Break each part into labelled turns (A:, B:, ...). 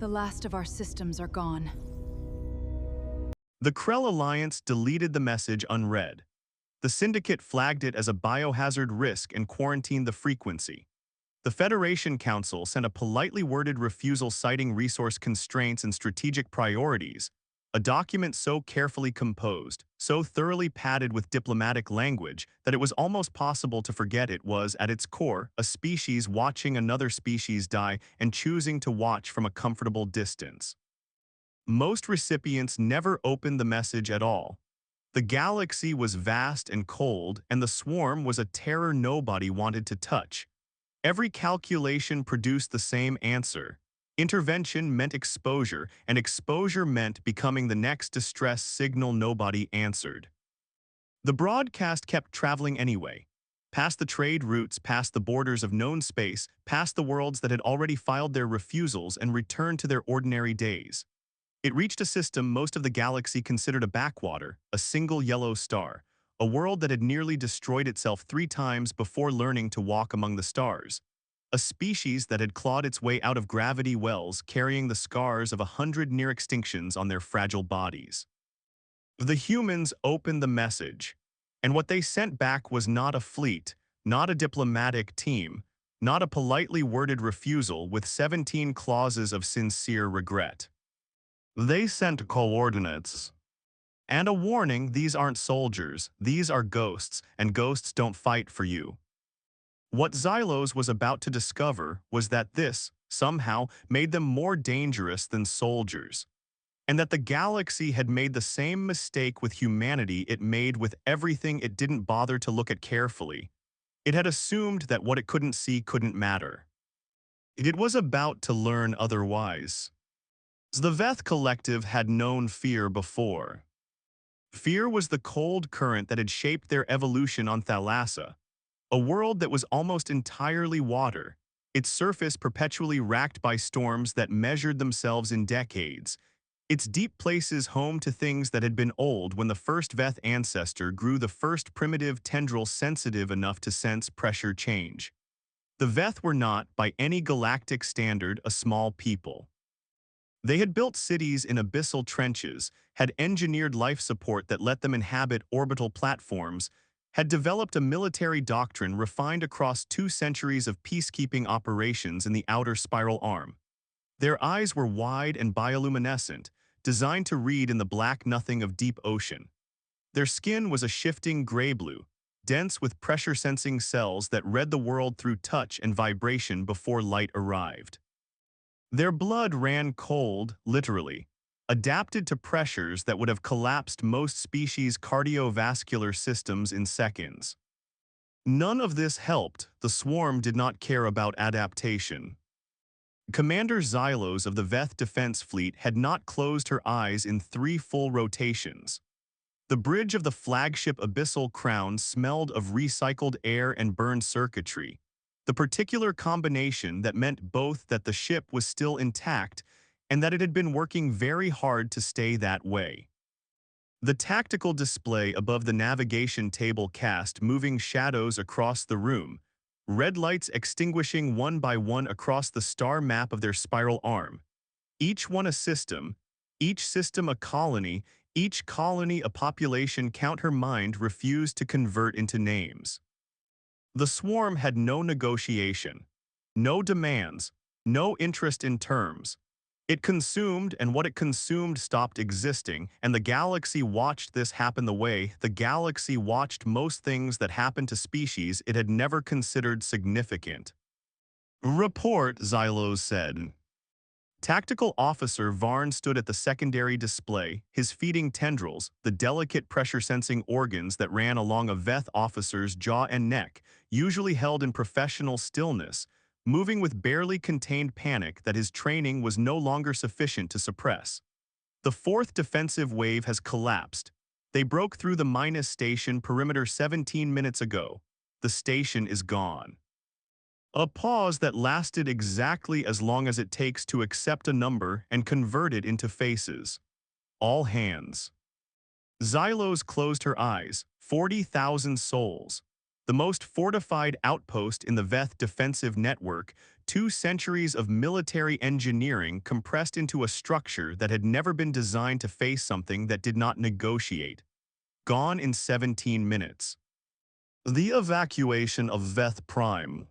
A: The last of our systems are gone.
B: The Krell Alliance deleted the message unread. The Syndicate flagged it as a biohazard risk and quarantined the frequency. The Federation Council sent a politely worded refusal citing resource constraints and strategic priorities, a document so carefully composed, so thoroughly padded with diplomatic language that it was almost possible to forget it was, at its core, a species watching another species die and choosing to watch from a comfortable distance. Most recipients never opened the message at all. The galaxy was vast and cold, and the swarm was a terror nobody wanted to touch. Every calculation produced the same answer. Intervention meant exposure, and exposure meant becoming the next distress signal nobody answered. The broadcast kept traveling anyway, past the trade routes, past the borders of known space, past the worlds that had already filed their refusals and returned to their ordinary days. It reached a system most of the galaxy considered a backwater, a single yellow star, a world that had nearly destroyed itself 3 times before learning to walk among the stars. A species that had clawed its way out of gravity wells carrying the scars of 100 near extinctions on their fragile bodies. The humans opened the message, and what they sent back was not a fleet, not a diplomatic team, not a politely worded refusal with 17 clauses of sincere regret. They sent coordinates. And a warning: these aren't soldiers, these are ghosts, and ghosts don't fight for you. What Xylos was about to discover was that this, somehow, made them more dangerous than soldiers, and that the galaxy had made the same mistake with humanity it made with everything it didn't bother to look at carefully. It had assumed that what it couldn't see couldn't matter. It was about to learn otherwise. The Veth Collective had known fear before. Fear was the cold current that had shaped their evolution on Thalassa, a world that was almost entirely water, its surface perpetually racked by storms that measured themselves in decades, its deep places home to things that had been old when the first Veth ancestor grew the first primitive tendril sensitive enough to sense pressure change. The Veth were not, by any galactic standard, a small people. They had built cities in abyssal trenches, had engineered life support that let them inhabit orbital platforms, had developed a military doctrine refined across 2 centuries of peacekeeping operations in the outer spiral arm. Their eyes were wide and bioluminescent, designed to read in the black nothing of deep ocean. Their skin was a shifting gray-blue, dense with pressure-sensing cells that read the world through touch and vibration before light arrived. Their blood ran cold, literally, adapted to pressures that would have collapsed most species' cardiovascular systems in seconds. None of this helped. The swarm did not care about adaptation. Commander Xylos of the Veth Defense Fleet had not closed her eyes in 3 full rotations. The bridge of the flagship Abyssal Crown smelled of recycled air and burned circuitry, the particular combination that meant both that the ship was still intact and that it had been working very hard to stay that way. The tactical display above the navigation table cast moving shadows across the room, red lights extinguishing one by one across the star map of their spiral arm. Each one a system, each system a colony, each colony a population count her mind refused to convert into names. The swarm had no negotiation, no demands, no interest in terms. It consumed, and what it consumed stopped existing, and the galaxy watched this happen the way the galaxy watched most things that happened to species it had never considered significant. "Report," Xylos said. Tactical Officer Varn stood at the secondary display, his feeding tendrils, the delicate pressure-sensing organs that ran along a Veth officer's jaw and neck, usually held in professional stillness, moving with barely contained panic that his training was no longer sufficient to suppress. The 4th defensive wave has collapsed. They broke through the minus station perimeter 17 minutes ago. The station is gone. A pause that lasted exactly as long as it takes to accept a number and convert it into faces. All hands. Xylos closed her eyes. 40,000 souls. The most fortified outpost in the Veth defensive network, 2 centuries of military engineering compressed into a structure that had never been designed to face something that did not negotiate. Gone in 17 minutes. The evacuation of Veth Prime.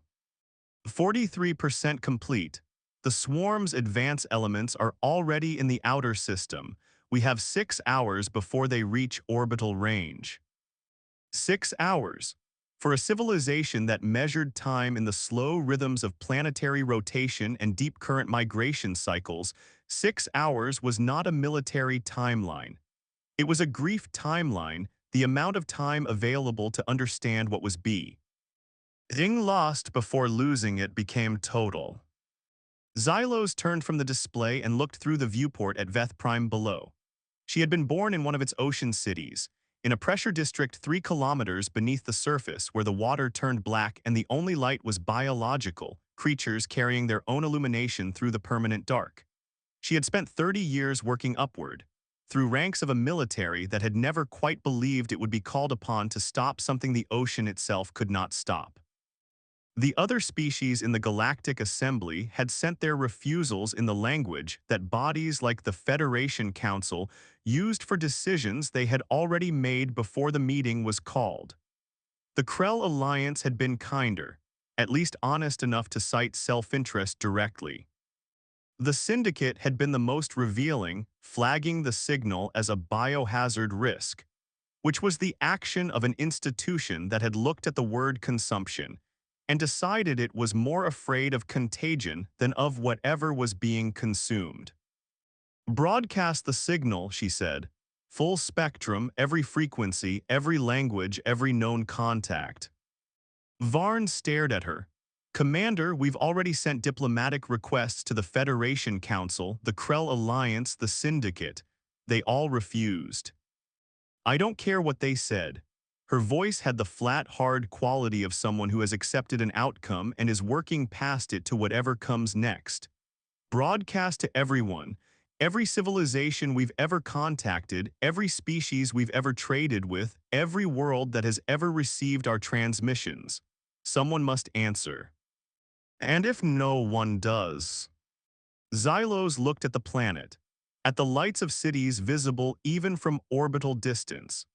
B: 43% complete. The swarm's advanced elements are already in the outer system. We have 6 hours before they reach orbital range. 6 hours. For a civilization that measured time in the slow rhythms of planetary rotation and deep current migration cycles, 6 hours was not a military timeline. It was a grief timeline, the amount of time available to understand what was being lost before losing it became total. Xylos turned from the display and looked through the viewport at Veth Prime below. She had been born in one of its ocean cities, in a pressure district 3 kilometers beneath the surface where the water turned black and the only light was biological, creatures carrying their own illumination through the permanent dark. She had spent 30 years working upward, through ranks of a military that had never quite believed it would be called upon to stop something the ocean itself could not stop. The other species in the Galactic Assembly had sent their refusals in the language that bodies like the Federation Council used for decisions they had already made before the meeting was called. The Krell Alliance had been kinder, at least honest enough to cite self-interest directly. The Syndicate had been the most revealing, flagging the signal as a biohazard risk, which was the action of an institution that had looked at the word consumption and decided it was more afraid of contagion than of whatever was being consumed. Broadcast the signal, she said. Full spectrum, every frequency, every language, every known contact. Varn stared at her. Commander, we've already sent diplomatic requests to the Federation Council, the Krell Alliance, the Syndicate. They all refused. I don't care what they said. Her voice had the flat, hard quality of someone who has accepted an outcome and is working past it to whatever comes next. Broadcast to everyone, every civilization we've ever contacted, every species we've ever traded with, every world that has ever received our transmissions. Someone must answer. And if no one does? Xylos looked at the planet, at the lights of cities visible even from orbital distance.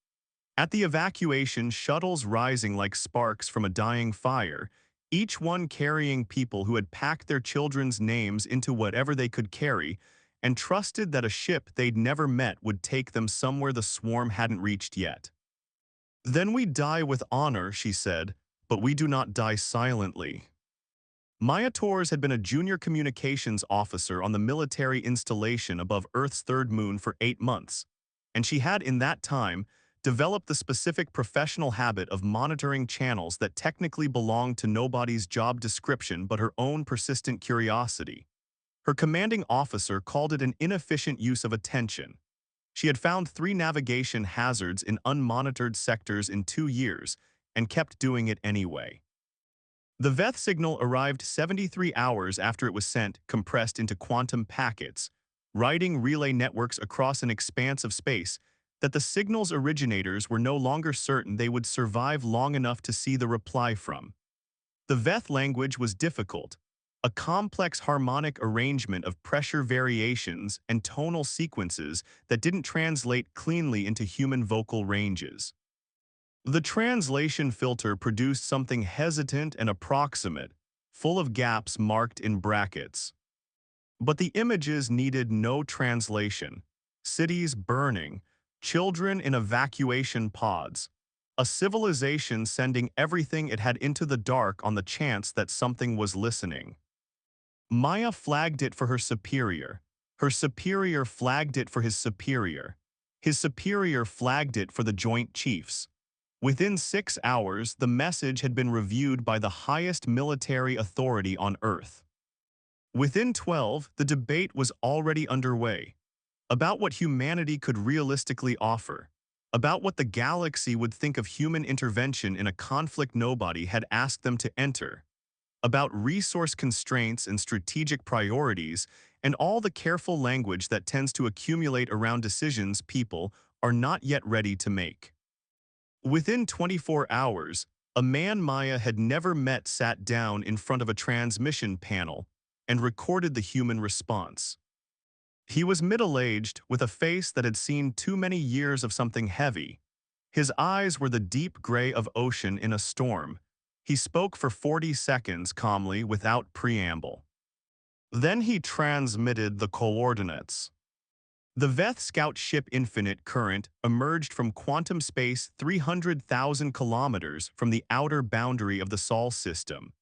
B: At the evacuation shuttles rising like sparks from a dying fire, each one carrying people who had packed their children's names into whatever they could carry and trusted that a ship they'd never met would take them somewhere the swarm hadn't reached yet. Then we die with honor, she said, but we do not die silently. Maya Torres had been a junior communications officer on the military installation above Earth's third moon for 8 months, and she had in that time developed the specific professional habit of monitoring channels that technically belonged to nobody's job description but her own persistent curiosity. Her commanding officer called it an inefficient use of attention. She had found 3 navigation hazards in unmonitored sectors in 2 years and kept doing it anyway. The Veth signal arrived 73 hours after it was sent, compressed into quantum packets, riding relay networks across an expanse of space that the signal's originators were no longer certain they would survive long enough to see the reply from. The Veth language was difficult, a complex harmonic arrangement of pressure variations and tonal sequences that didn't translate cleanly into human vocal ranges. The translation filter produced something hesitant and approximate, full of gaps marked in brackets. But the images needed no translation. Cities burning, children in evacuation pods, a civilization sending everything it had into the dark on the chance that something was listening. Maya flagged it for her superior. Her superior flagged it for his superior. His superior flagged it for the Joint Chiefs. Within 6 hours, the message had been reviewed by the highest military authority on Earth. Within 12, the debate was already underway. About what humanity could realistically offer, about what the galaxy would think of human intervention in a conflict nobody had asked them to enter, about resource constraints and strategic priorities, and all the careful language that tends to accumulate around decisions people are not yet ready to make. Within 24 hours, A man Maya had never met sat down in front of a transmission panel and recorded the human response. He was middle-aged, with a face that had seen too many years of something heavy. His eyes were the deep gray of ocean in a storm. He spoke for 40 seconds calmly without preamble. Then he transmitted the coordinates. The Veth Scout ship Infinite Current emerged from quantum space 300,000 kilometers from the outer boundary of the Sol system,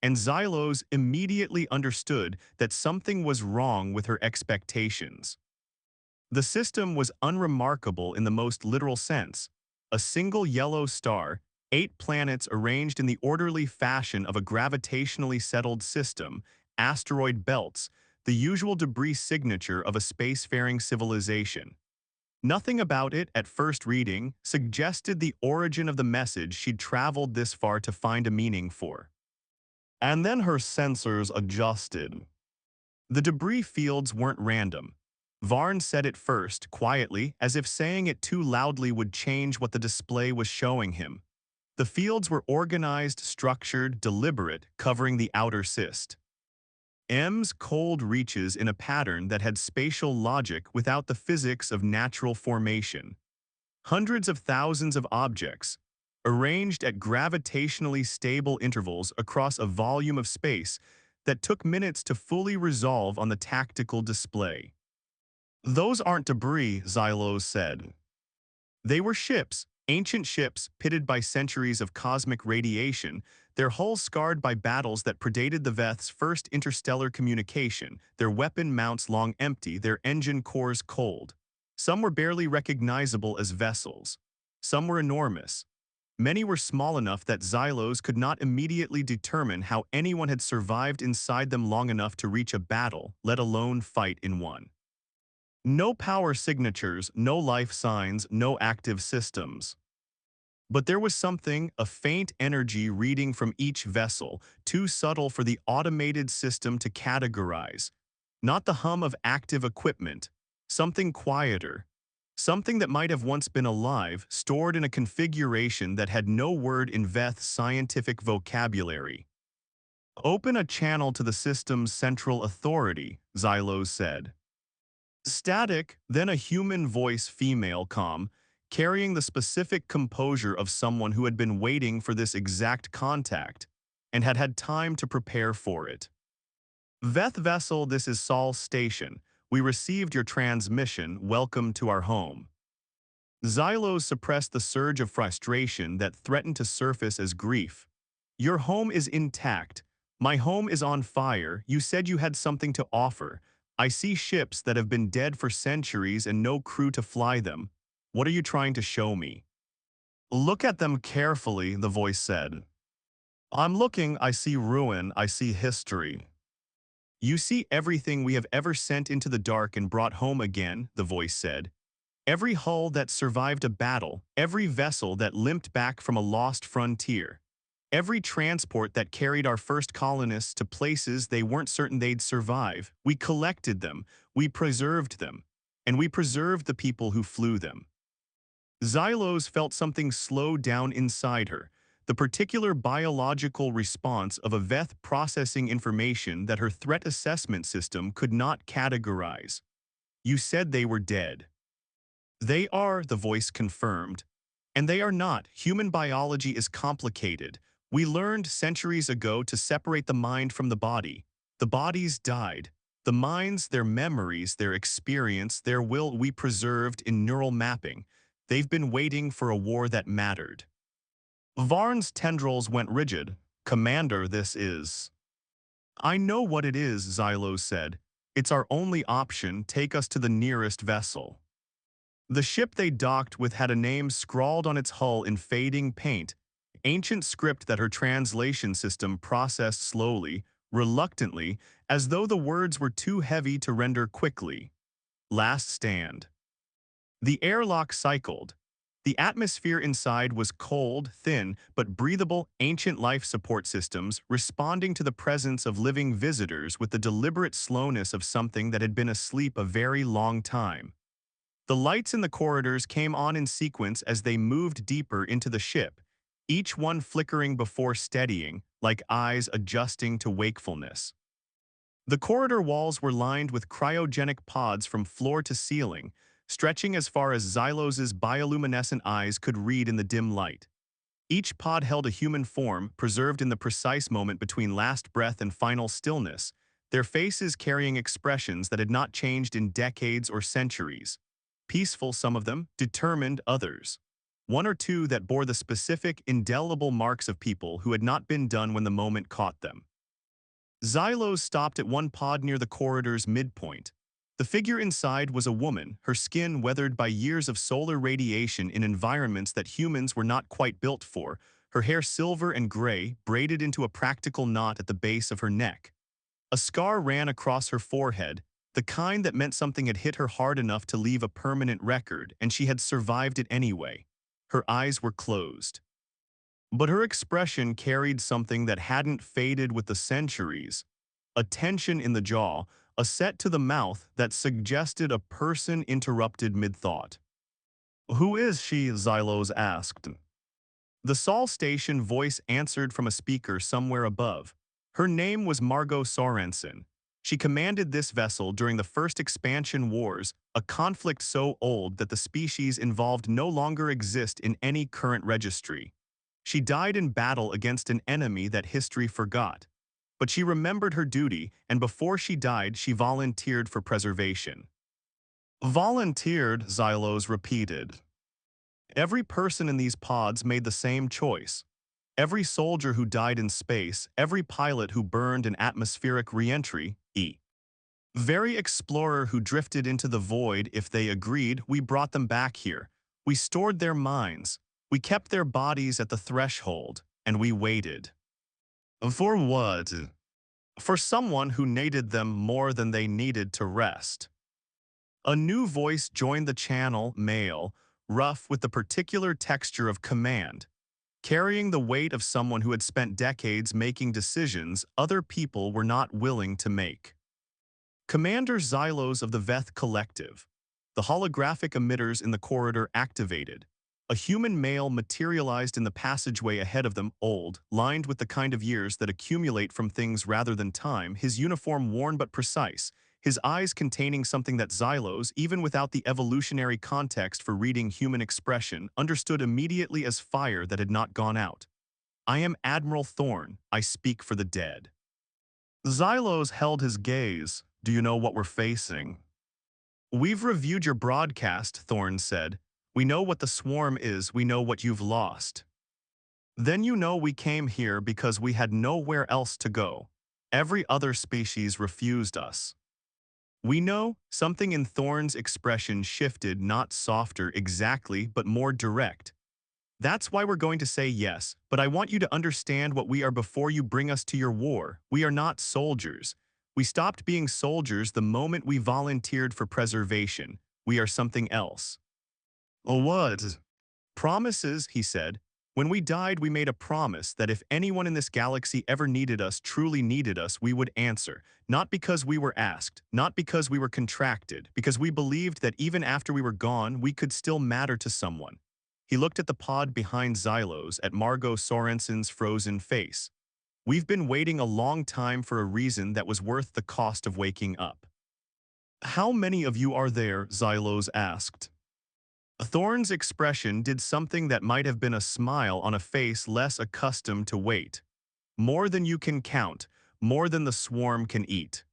B: and Xylos immediately understood that something was wrong with her expectations. The system was unremarkable in the most literal sense. A single yellow star, 8 planets arranged in the orderly fashion of a gravitationally settled system, asteroid belts, the usual debris signature of a spacefaring civilization. Nothing about it, at first reading, suggested the origin of the message she'd traveled this far to find a meaning for. And then her sensors adjusted. The debris fields weren't random. Varn said it first, quietly, as if saying it too loudly would change what the display was showing him. The fields were organized, structured, deliberate, covering the outer cyst. M's cold reaches in a pattern that had spatial logic without the physics of natural formation. Hundreds of thousands of objects, arranged at gravitationally stable intervals across a volume of space that took minutes to fully resolve on the tactical display. Those aren't debris, Xylos said. They were ships, ancient ships pitted by centuries of cosmic radiation, their hulls scarred by battles that predated the Veth's first interstellar communication, their weapon mounts long empty, their engine cores cold. Some were barely recognizable as vessels. Some were enormous. Many were small enough that Xylos could not immediately determine how anyone had survived inside them long enough to reach a battle, let alone fight in one. No power signatures, no life signs, no active systems. But there was something, a faint energy reading from each vessel, too subtle for the automated system to categorize. Not the hum of active equipment, something quieter. Something that might have once been alive, stored in a configuration that had no word in Veth's scientific vocabulary. Open a channel to the system's central authority, Xylos said. Static, then a human voice, female comm, carrying the specific composure of someone who had been waiting for this exact contact and had had time to prepare for it. Veth vessel, this is Sol Station. We received your transmission. Welcome to our home. Xylos suppressed the surge of frustration that threatened to surface as grief. Your home is intact. My home is on fire. You said you had something to offer. I see ships that have been dead for centuries and no crew to fly them. What are you trying to show me? Look at them carefully, the voice said. I'm looking, I see ruin, I see history. You see everything we have ever sent into the dark and brought home again, the voice said. Every hull that survived a battle, every vessel that limped back from a lost frontier. Every transport that carried our first colonists to places they weren't certain they'd survive. We collected them, we preserved them, and we preserved the people who flew them. Xylos felt something slow down inside her, the particular biological response of a Veth processing information that her threat assessment system could not categorize. You said they were dead. They are, the voice confirmed. And they are not. Human biology is complicated. We learned centuries ago to separate the mind from the body. The bodies died. The minds, their memories, their experience, their will we preserved in neural mapping. They've been waiting for a war that mattered. Varn's tendrils went rigid. Commander, this is. I know what it is, Xylos said. It's our only option. Take us to the nearest vessel. The ship they docked with had a name scrawled on its hull in fading paint, ancient script that her translation system processed slowly, reluctantly, as though the words were too heavy to render quickly. Last stand. The airlock cycled. The atmosphere inside was cold, thin, but breathable, ancient life support systems responding to the presence of living visitors with the deliberate slowness of something that had been asleep a very long time. The lights in the corridors came on in sequence as they moved deeper into the ship, each one flickering before steadying, like eyes adjusting to wakefulness. The corridor walls were lined with cryogenic pods from floor to ceiling, stretching as far as Xylos's bioluminescent eyes could read in the dim light. Each pod held a human form, preserved in the precise moment between last breath and final stillness, their faces carrying expressions that had not changed in decades or centuries. Peaceful, some of them, determined, others. One or two that bore the specific, indelible marks of people who had not been done when the moment caught them. Xylos stopped at one pod near the corridor's midpoint. The figure inside was a woman, her skin weathered by years of solar radiation in environments that humans were not quite built for, her hair silver and gray, braided into a practical knot at the base of her neck. A scar ran across her forehead, the kind that meant something had hit her hard enough to leave a permanent record, and she had survived it anyway. Her eyes were closed. But her expression carried something that hadn't faded with the centuries. A tension in the jaw, a set to the mouth that suggested a person interrupted mid-thought. "Who is she?" Xylos asked. The Sol Station voice answered from a speaker somewhere above. Her name was Margo Sorenson. She commanded this vessel during the First Expansion Wars, a conflict so old that the species involved no longer exist in any current registry. She died in battle against an enemy that history forgot. But she remembered her duty, and before she died, she volunteered for preservation. "Volunteered," Xylos repeated. Every person in these pods made the same choice. Every soldier who died in space, every pilot who burned in atmospheric re-entry, very explorer who drifted into the void. If they agreed, we brought them back here. We stored their minds. We kept their bodies at the threshold, and we waited. For what? For someone who needed them more than they needed to rest. A new voice joined the channel, male, rough with the particular texture of command, carrying the weight of someone who had spent decades making decisions other people were not willing to make. Commander Xylos of the Veth Collective. The holographic emitters in the corridor activated. A human male materialized in the passageway ahead of them, old, lined with the kind of years that accumulate from things rather than time, his uniform worn but precise, his eyes containing something that Xylos, even without the evolutionary context for reading human expression, understood immediately as fire that had not gone out. "I am Admiral Thorne. I speak for the dead." Xylos held his gaze. "Do you know what we're facing?" "We've reviewed your broadcast," Thorne said. "We know what the swarm is. We know what you've lost." "Then you know we came here because we had nowhere else to go. Every other species refused us." "We know." Something in Thorne's expression shifted, not softer exactly, but more direct. "That's why we're going to say yes, but I want you to understand what we are before you bring us to your war. We are not soldiers. We stopped being soldiers the moment we volunteered for preservation. We are something else." "What?" "Promises," he said. "When we died, we made a promise that if anyone in this galaxy ever needed us, truly needed us, we would answer. Not because we were asked, not because we were contracted, because we believed that even after we were gone, we could still matter to someone." He looked at the pod behind Xylos, at Margo Sorenson's frozen face. "We've been waiting a long time for a reason that was worth the cost of waking up." "How many of you are there?" Xylos asked. Thorne's expression did something that might have been a smile on a face less accustomed to wait. "More than you can count, more than the swarm can eat."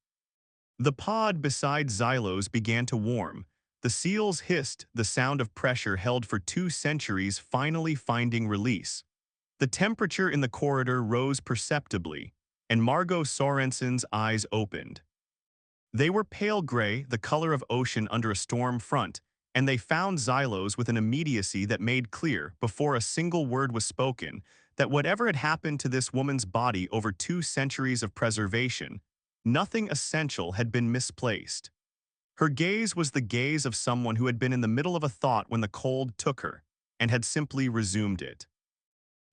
B: The pod beside Xylos began to warm. The seals hissed, the sound of pressure held for 2 centuries finally finding release. The temperature in the corridor rose perceptibly, and Margo Sorenson's eyes opened. They were pale gray, the color of ocean under a storm front, and they found Xylos with an immediacy that made clear, before a single word was spoken, that whatever had happened to this woman's body over 2 centuries of preservation, nothing essential had been misplaced. Her gaze was the gaze of someone who had been in the middle of a thought when the cold took her, and had simply resumed it.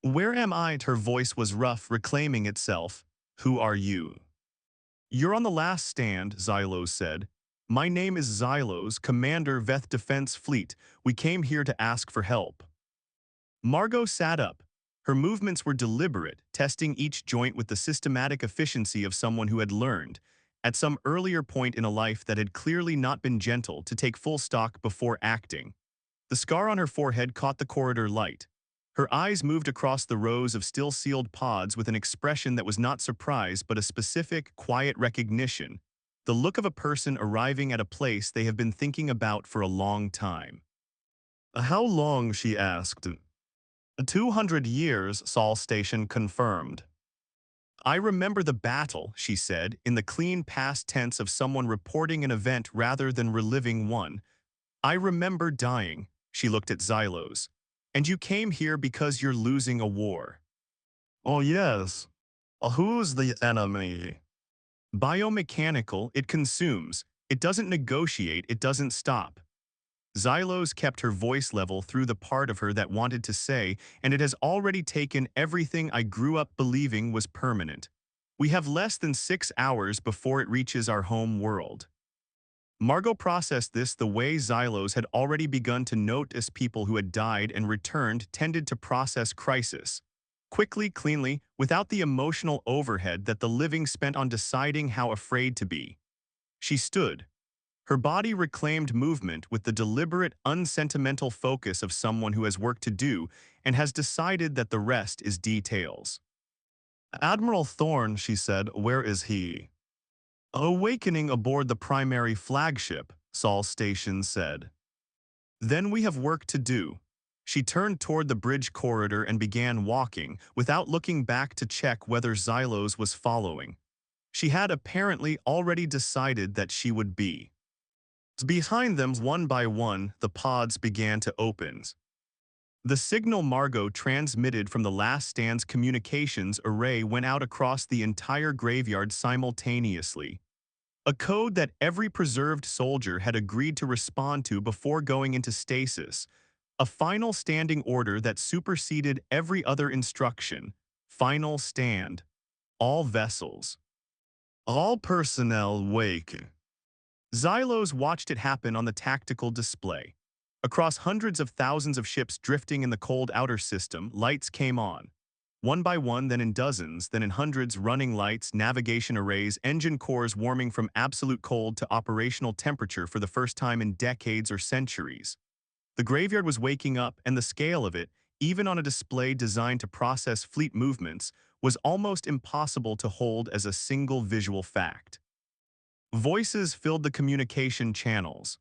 B: "Where am I?" Her voice was rough, reclaiming itself. "Who are you?" "You're on the last stand," Xylos said. "My name is Xylos, Commander Veth Defense Fleet. We came here to ask for help." Margo sat up. Her movements were deliberate, testing each joint with the systematic efficiency of someone who had learned, at some earlier point in a life that had clearly not been gentle, to take full stock before acting. The scar on her forehead caught the corridor light. Her eyes moved across the rows of still-sealed pods with an expression that was not surprise but a specific, quiet recognition, the look of a person arriving at a place they have been thinking about for a long time. "How long?" she asked. 200 years, Sol Station confirmed. "I remember the battle," she said, in the clean past tense of someone reporting an event rather than reliving one. "I remember dying." She looked at Xylos. "And you came here because you're losing a war." "Oh yes. Who's the enemy?" "Biomechanical, it consumes. It doesn't negotiate, it doesn't stop." Xylos kept her voice level through the part of her that wanted to say, "And it has already taken everything I grew up believing was permanent. We have less than 6 hours before it reaches our home world." Margo processed this the way Xylos had already begun to notice people who had died and returned tended to process crisis. Quickly, cleanly, without the emotional overhead that the living spent on deciding how afraid to be. She stood. Her body reclaimed movement with the deliberate, unsentimental focus of someone who has work to do and has decided that the rest is details. "Admiral Thorne," she said, "where is he?" "Awakening aboard the primary flagship," Sol Station said. "Then we have work to do." She turned toward the bridge corridor and began walking, without looking back to check whether Xylos was following. She had apparently already decided that she would be. Behind them, one by one, the pods began to open. The signal Margo transmitted from the Last Stand's communications array went out across the entire graveyard simultaneously. A code that every preserved soldier had agreed to respond to before going into stasis. A final standing order that superseded every other instruction. Final stand. All vessels. All personnel wake. Xylos watched it happen on the tactical display. Across hundreds of thousands of ships drifting in the cold outer system, lights came on. One by one, then in dozens, then in hundreds, running lights, navigation arrays, engine cores warming from absolute cold to operational temperature for the first time in decades or centuries. The graveyard was waking up, and the scale of it, even on a display designed to process fleet movements, was almost impossible to hold as a single visual fact. Voices filled the communication channels.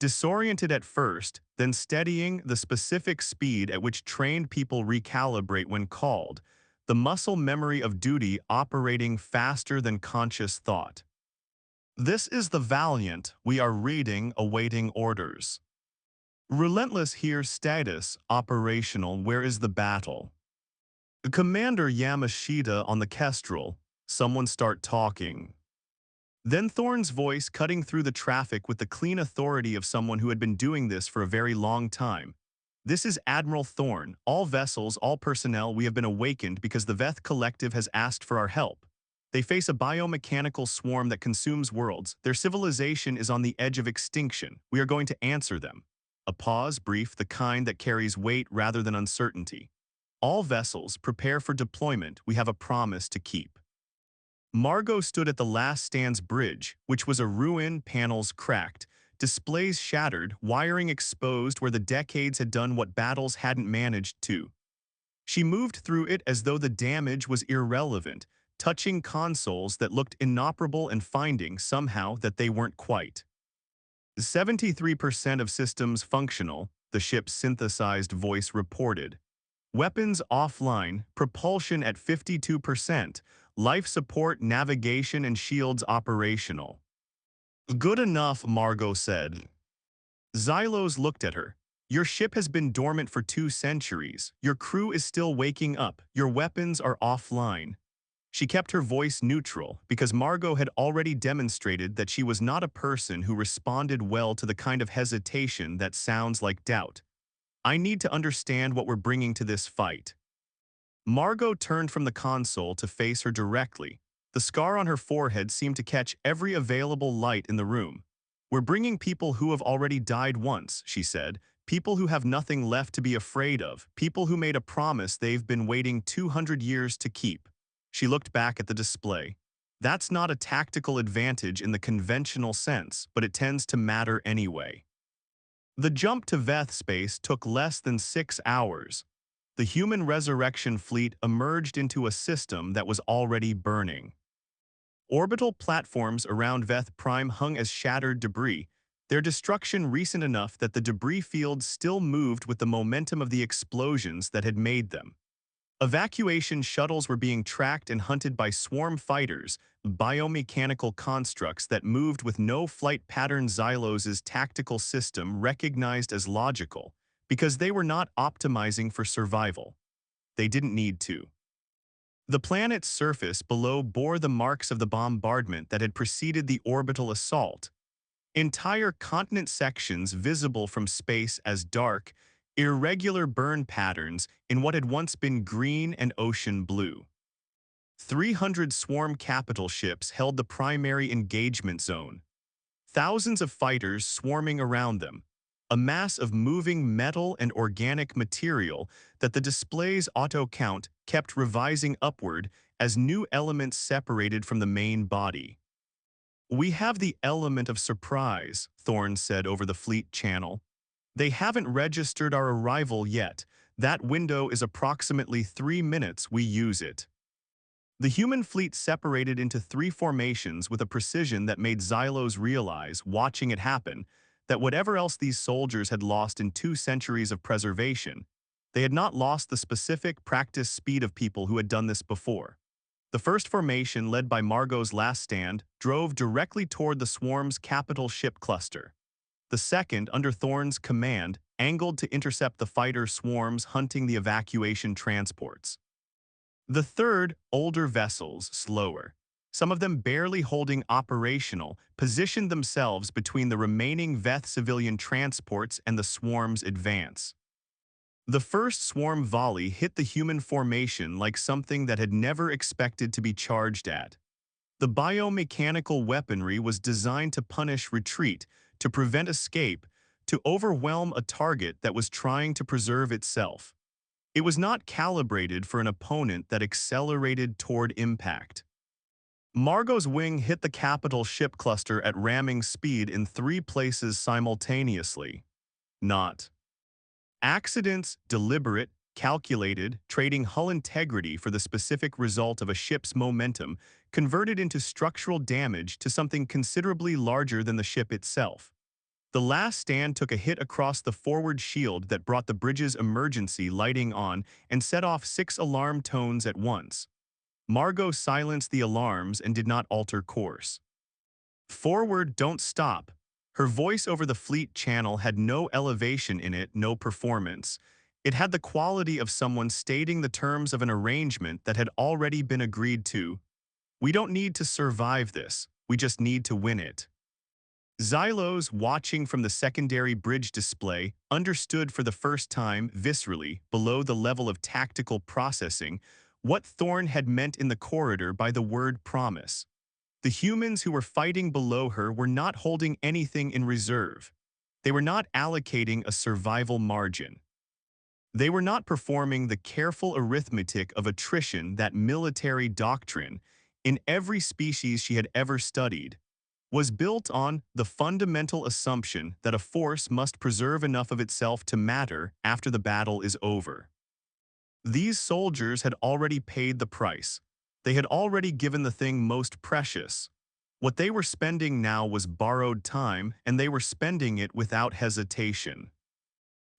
B: Disoriented at first, then steadying the specific speed at which trained people recalibrate when called, the muscle memory of duty operating faster than conscious thought. "This is the Valiant. We are reading, awaiting orders." "Relentless here, status, operational. Where is the battle?" "Commander Yamashita on the Kestrel." Someone start talking. Then Thorne's voice cutting through the traffic with the clean authority of someone who had been doing this for a very long time. "This is Admiral Thorne. All vessels, all personnel, we have been awakened because the Veth Collective has asked for our help. They face a biomechanical swarm that consumes worlds. Their civilization is on the edge of extinction. We are going to answer them." A pause, brief, the kind that carries weight rather than uncertainty. "All vessels, prepare for deployment. We have a promise to keep." Margo stood at the Last Stand's bridge, which was a ruin, panels cracked, displays shattered, wiring exposed where the decades had done what battles hadn't managed to. She moved through it as though the damage was irrelevant, touching consoles that looked inoperable and finding, somehow, that they weren't quite. 73% of systems functional, the ship's synthesized voice reported. Weapons offline, propulsion at 52%, life support, navigation, and shields operational. "Good enough," Margo said. Xylos looked at her. "Your ship has been dormant for 2 centuries. Your crew is still waking up. Your weapons are offline." She kept her voice neutral because Margo had already demonstrated that she was not a person who responded well to the kind of hesitation that sounds like doubt. "I need to understand what we're bringing to this fight." Margo turned from the console to face her directly. The scar on her forehead seemed to catch every available light in the room. "We're bringing people who have already died once," she said, People who have nothing left to be afraid of. People who made a promise they've been waiting 200 years to keep. She looked back at the display. That's not a tactical advantage in the conventional sense, but it tends to matter anyway. The jump to Veth space took less than 6 hours. The human resurrection fleet emerged into a system that was already burning. Orbital platforms around Veth Prime hung as shattered debris, their destruction recent enough that the debris field still moved with the momentum of the explosions that had made them. Evacuation shuttles were being tracked and hunted by swarm fighters, biomechanical constructs that moved with no flight pattern. Xylos' tactical system recognized as logical, because they were not optimizing for survival. They didn't need to. The planet's surface below bore the marks of the bombardment that had preceded the orbital assault. Entire continent sections visible from space as dark, irregular burn patterns in what had once been green and ocean blue. 300 swarm capital ships held the primary engagement zone. Thousands of fighters swarming around them, a mass of moving metal and organic material that the display's auto-count kept revising upward as new elements separated from the main body. "We have the element of surprise," Thorne said over the fleet channel. "They haven't registered our arrival yet. That window is approximately 3 minutes. We use it." The human fleet separated into 3 formations with a precision that made Xylos realize, watching it happen, that whatever else these soldiers had lost in 2 centuries of preservation, they had not lost the specific practice speed of people who had done this before. The first formation, led by Margo's last stand, drove directly toward the swarm's capital ship cluster. The second, under Thorne's command, angled to intercept the fighter swarms hunting the evacuation transports. The third, older vessels, slower, some of them barely holding operational, positioned themselves between the remaining Veth civilian transports and the swarm's advance. The first swarm volley hit the human formation like something that had never expected to be charged at. The biomechanical weaponry was designed to punish retreat, to prevent escape, to overwhelm a target that was trying to preserve itself. It was not calibrated for an opponent that accelerated toward impact. Margo's wing hit the capital ship cluster at ramming speed in 3 places simultaneously. Not accidents, deliberate, calculated, trading hull integrity for the specific result of a ship's momentum, converted into structural damage to something considerably larger than the ship itself. The last stand took a hit across the forward shield that brought the bridge's emergency lighting on and set off 6 alarm tones at once. Margo silenced the alarms and did not alter course. "Forward, don't stop." Her voice over the fleet channel had no elevation in it, no performance. It had the quality of someone stating the terms of an arrangement that had already been agreed to. "We don't need to survive this, we just need to win it." Xylos, watching from the secondary bridge display, understood for the first time, viscerally, below the level of tactical processing, what Thorne had meant in the corridor by the word promise. The humans who were fighting below her were not holding anything in reserve. They were not allocating a survival margin. They were not performing the careful arithmetic of attrition that military doctrine, in every species she had ever studied, was built on the fundamental assumption that a force must preserve enough of itself to matter after the battle is over. These soldiers had already paid the price. They had already given the thing most precious. What they were spending now was borrowed time, and they were spending it without hesitation.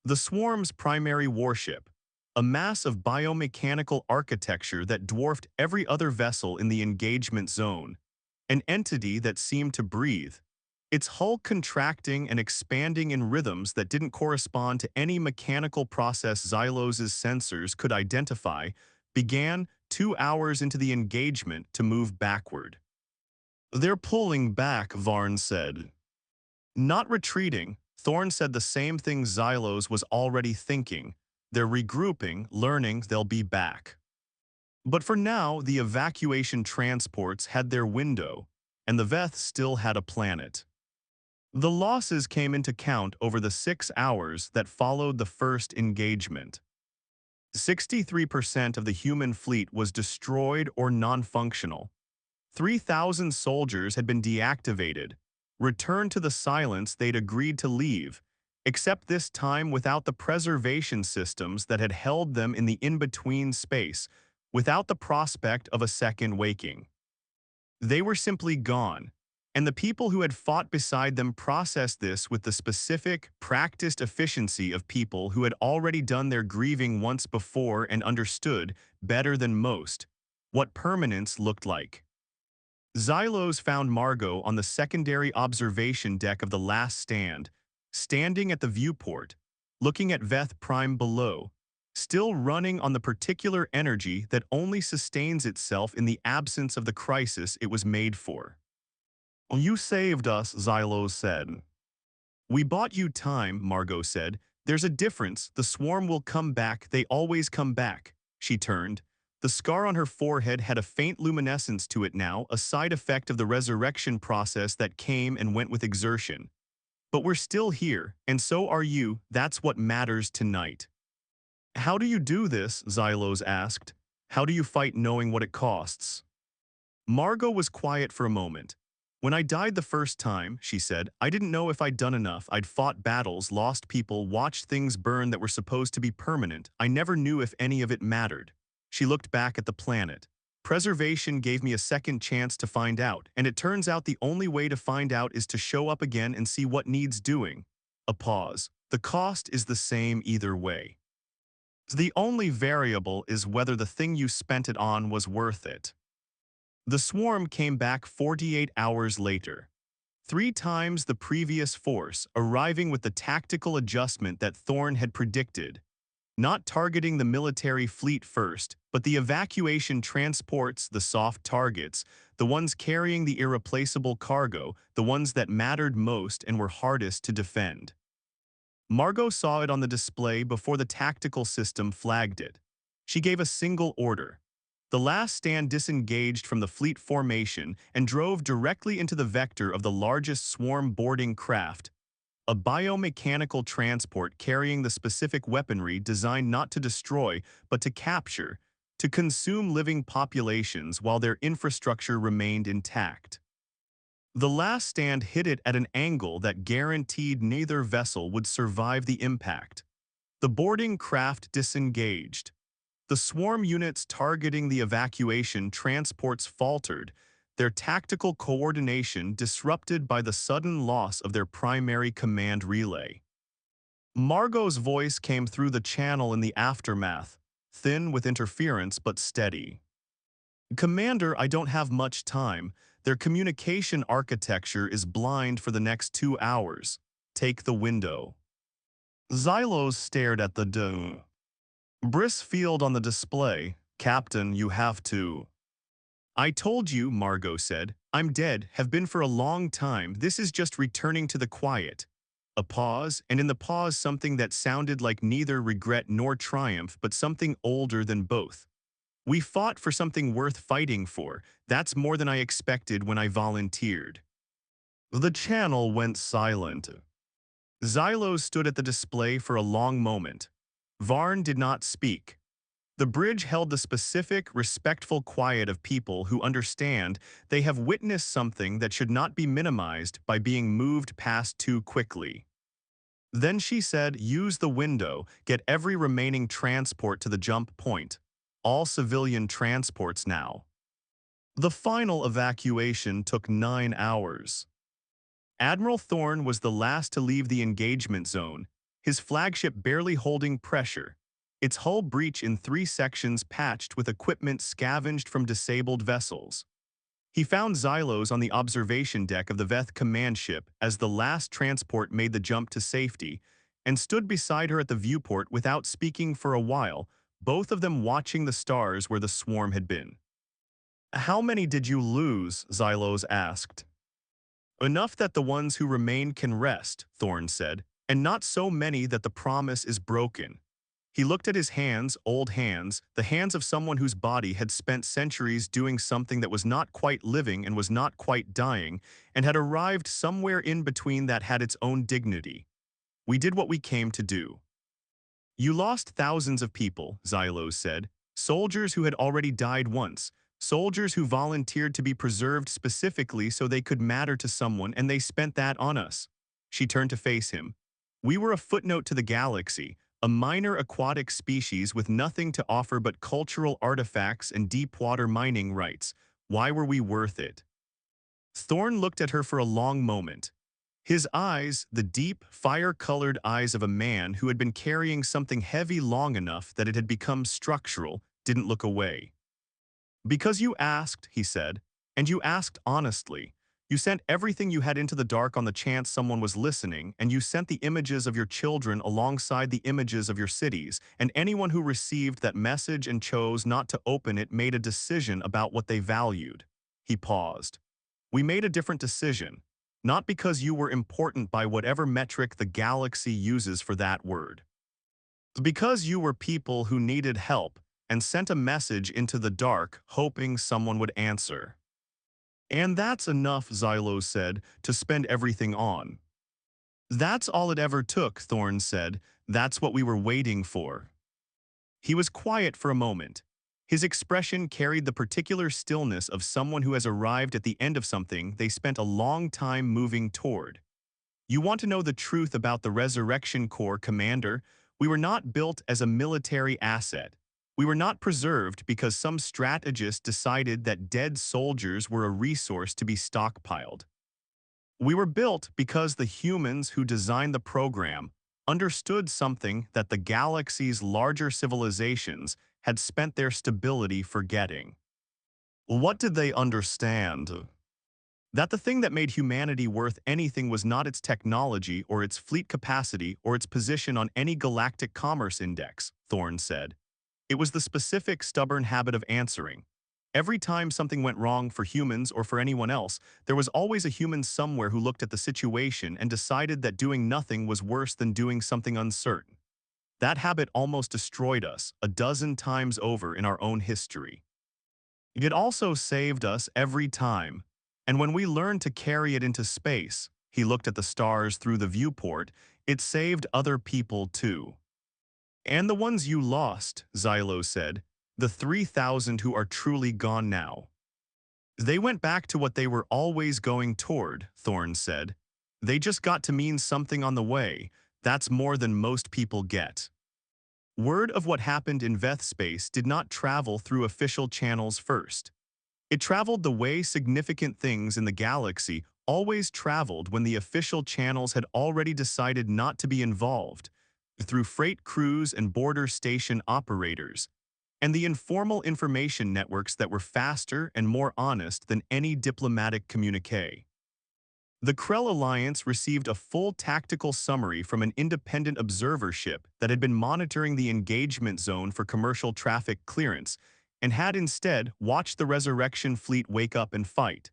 B: The swarm's primary warship, a mass of biomechanical architecture that dwarfed every other vessel in the engagement zone, an entity that seemed to breathe, its hull contracting and expanding in rhythms that didn't correspond to any mechanical process Xylos' sensors could identify, began, 2 hours into the engagement, to move backward. "They're pulling back," Varn said. "Not retreating." Thorne said the same thing Xylos was already thinking. "They're regrouping, learning they'll be back." But for now, the evacuation transports had their window, and the Veth still had a planet. The losses came into count over the 6 hours that followed the first engagement. 63% of the human fleet was destroyed or non-functional. 3,000 soldiers had been deactivated, returned to the silence they'd agreed to leave, except this time without the preservation systems that had held them in the in-between space, without the prospect of a second waking. They were simply gone, and the people who had fought beside them processed this with the specific, practiced efficiency of people who had already done their grieving once before and understood, better than most, what permanence looked like. Xylos found Margo on the secondary observation deck of the last stand, standing at the viewport, looking at Veth Prime below, still running on the particular energy that only sustains itself in the absence of the crisis it was made for. "You saved us," Xylos said. "We bought you time," Margo said. "There's a difference. The swarm will come back. They always come back." She turned. The scar on her forehead had a faint luminescence to it now, a side effect of the resurrection process that came and went with exertion. "But we're still here, and so are you. That's what matters tonight." "How do you do this?" Xylos asked. "How do you fight knowing what it costs?" Margo was quiet for a moment. "When I died the first time," she said, "I didn't know if I'd done enough. I'd fought battles, lost people, watched things burn that were supposed to be permanent. I never knew if any of it mattered." She looked back at the planet. "Preservation gave me a second chance to find out, and it turns out the only way to find out is to show up again and see what needs doing." A pause. "The cost is the same either way. The only variable is whether the thing you spent it on was worth it." The swarm came back 48 hours later. 3 times the previous force, arriving with the tactical adjustment that Thorne had predicted. Not targeting the military fleet first, but the evacuation transports, the soft targets, the ones carrying the irreplaceable cargo, the ones that mattered most and were hardest to defend. Margo saw it on the display before the tactical system flagged it. She gave a single order. The last stand disengaged from the fleet formation and drove directly into the vector of the largest swarm boarding craft, a biomechanical transport carrying the specific weaponry designed not to destroy, but to capture, to consume living populations while their infrastructure remained intact. The last stand hit it at an angle that guaranteed neither vessel would survive the impact. The boarding craft disengaged. The swarm units targeting the evacuation transports faltered, their tactical coordination disrupted by the sudden loss of their primary command relay. Margo's voice came through the channel in the aftermath, thin with interference but steady. "Commander, I don't have much time. Their communication architecture is blind for the next 2 hours. Take the window." Xylos stared at the dome. "Briss field on the display. Captain, you have to." "I told you," Margo said. "I'm dead, have been for a long time. This is just returning to the quiet." A pause, and in the pause something that sounded like neither regret nor triumph, but something older than both. "We fought for something worth fighting for. That's more than I expected when I volunteered." The channel went silent. Xylos stood at the display for a long moment. Varn did not speak. The bridge held the specific, respectful quiet of people who understand they have witnessed something that should not be minimized by being moved past too quickly. Then she said, "Use the window, get every remaining transport to the jump point. All civilian transports now." The final evacuation took 9 hours. Admiral Thorne was the last to leave the engagement zone, his flagship barely holding pressure, its hull breach in 3 sections patched with equipment scavenged from disabled vessels. He found Xylos on the observation deck of the Veth command ship as the last transport made the jump to safety, and stood beside her at the viewport without speaking for a while, both of them watching the stars where the swarm had been. "How many did you lose?" Xylos asked. "Enough that the ones who remain can rest," Thorne said, "and not so many that the promise is broken." He looked at his hands, old hands, the hands of someone whose body had spent centuries doing something that was not quite living and was not quite dying, and had arrived somewhere in between that had its own dignity. We did what we came to do. You lost thousands of people, Xylos said, soldiers who had already died once, soldiers who volunteered to be preserved specifically so they could matter to someone, and they spent that on us. She turned to face him. We were a footnote to the galaxy, a minor aquatic species with nothing to offer but cultural artifacts and deep-water mining rights. Why were we worth it? Thorne looked at her for a long moment. His eyes, the deep, fire-colored eyes of a man who had been carrying something heavy long enough that it had become structural, didn't look away. Because you asked, he said, and you asked honestly. You sent everything you had into the dark on the chance someone was listening, and you sent the images of your children alongside the images of your cities, and anyone who received that message and chose not to open it made a decision about what they valued. He paused. We made a different decision, not because you were important by whatever metric the galaxy uses for that word. Because you were people who needed help and sent a message into the dark hoping someone would answer. And that's enough, Xylos said, to spend everything on. That's all it ever took, Thorne said. That's what we were waiting for. He was quiet for a moment. His expression carried the particular stillness of someone who has arrived at the end of something they spent a long time moving toward. You want to know the truth about the Resurrection Corps, Commander? We were not built as a military asset. We were not preserved because some strategist decided that dead soldiers were a resource to be stockpiled. We were built because the humans who designed the program understood something that the galaxy's larger civilizations had spent their stability forgetting. What did they understand? That the thing that made humanity worth anything was not its technology or its fleet capacity or its position on any galactic commerce index, Thorne said. It was the specific, stubborn habit of answering. Every time something went wrong for humans or for anyone else, there was always a human somewhere who looked at the situation and decided that doing nothing was worse than doing something uncertain. That habit almost destroyed us a dozen times over in our own history. It also saved us every time. And when we learned to carry it into space, he looked at the stars through the viewport, it saved other people too. And the ones you lost, Xylos said, the 3,000 who are truly gone now. They went back to what they were always going toward, Thorne said. They just got to mean something on the way. That's more than most people get. Word of what happened in Veth space did not travel through official channels first. It traveled the way significant things in the galaxy always traveled when the official channels had already decided not to be involved, through freight crews and border station operators, and the informal information networks that were faster and more honest than any diplomatic communique. The Krell Alliance received a full tactical summary from an independent observer ship that had been monitoring the engagement zone for commercial traffic clearance and had instead watched the Resurrection fleet wake up and fight.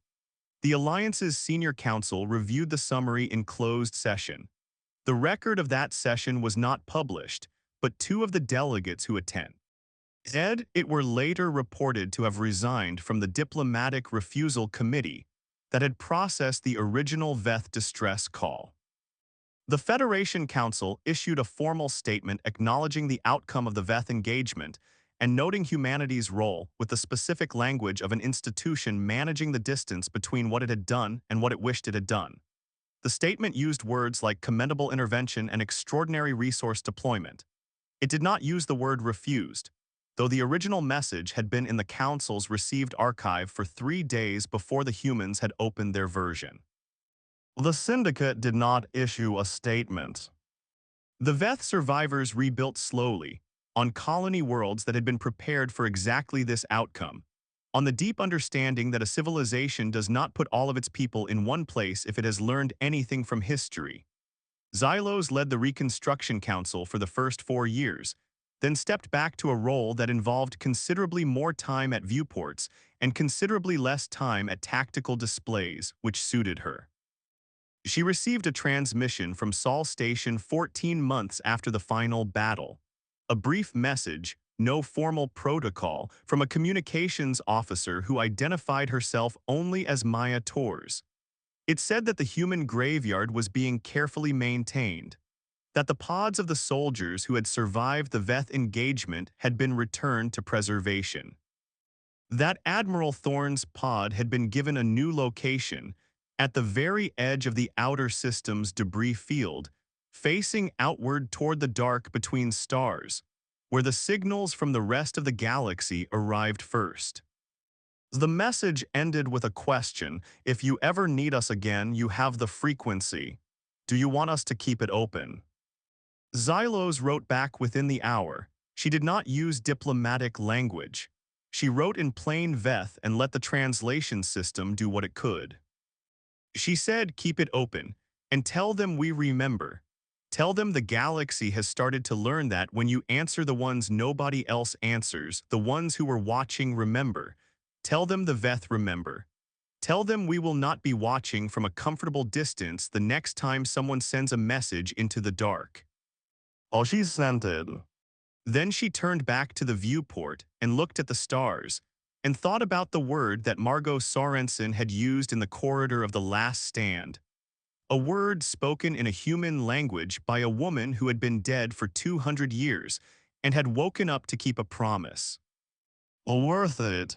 B: The Alliance's senior council reviewed the summary in closed session. The record of that session was not published, but two of the delegates who attended it were later reported to have resigned from the diplomatic refusal committee that had processed the original Veth distress call. The Federation Council issued a formal statement acknowledging the outcome of the Veth engagement and noting humanity's role with the specific language of an institution managing the distance between what it had done and what it wished it had done. The statement used words like commendable intervention and extraordinary resource deployment. It did not use the word refused, though the original message had been in the Council's received archive for 3 days before the humans had opened their version. The Syndicate did not issue a statement. The Veth survivors rebuilt slowly, on colony worlds that had been prepared for exactly this outcome, on the deep understanding that a civilization does not put all of its people in one place if it has learned anything from history. Xylos led the Reconstruction Council for the first 4 years, then stepped back to a role that involved considerably more time at viewports and considerably less time at tactical displays, which suited her. She received a transmission from Sol Station 14 months after the final battle. A brief message, no formal protocol, from a communications officer who identified herself only as Maya Torres. It said that the human graveyard was being carefully maintained, that the pods of the soldiers who had survived the Veth engagement had been returned to preservation, that Admiral Thorne's pod had been given a new location at the very edge of the outer system's debris field, facing outward toward the dark between stars, where the signals from the rest of the galaxy arrived first. The message ended with a question: if you ever need us again, you have the frequency. Do you want us to keep it open? Xylos wrote back within the hour. She did not use diplomatic language. She wrote in plain Veth and let the translation system do what it could. She said, keep it open, and tell them we remember. Tell them the galaxy has started to learn that when you answer the ones nobody else answers, the ones who were watching remember. Tell them the Veth remember. Tell them we will not be watching from a comfortable distance the next time someone sends a message into the dark. All she sent it. Then she turned back to the viewport and looked at the stars, and thought about the word that Margo Sorenson had used in the corridor of the last stand. A word spoken in a human language by a woman who had been dead for 200 years and had woken up to keep a promise. Worth it.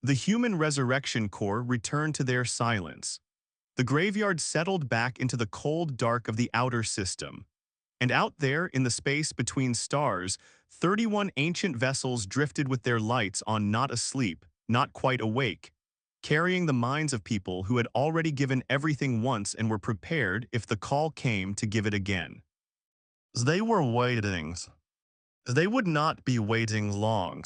B: The human resurrection corps returned to their silence. The graveyard settled back into the cold dark of the outer system. And out there, in the space between stars, 31 ancient vessels drifted with their lights on, not asleep, not quite awake, carrying the minds of people who had already given everything once and were prepared if the call came to give it again. They were waiting. They would not be waiting long.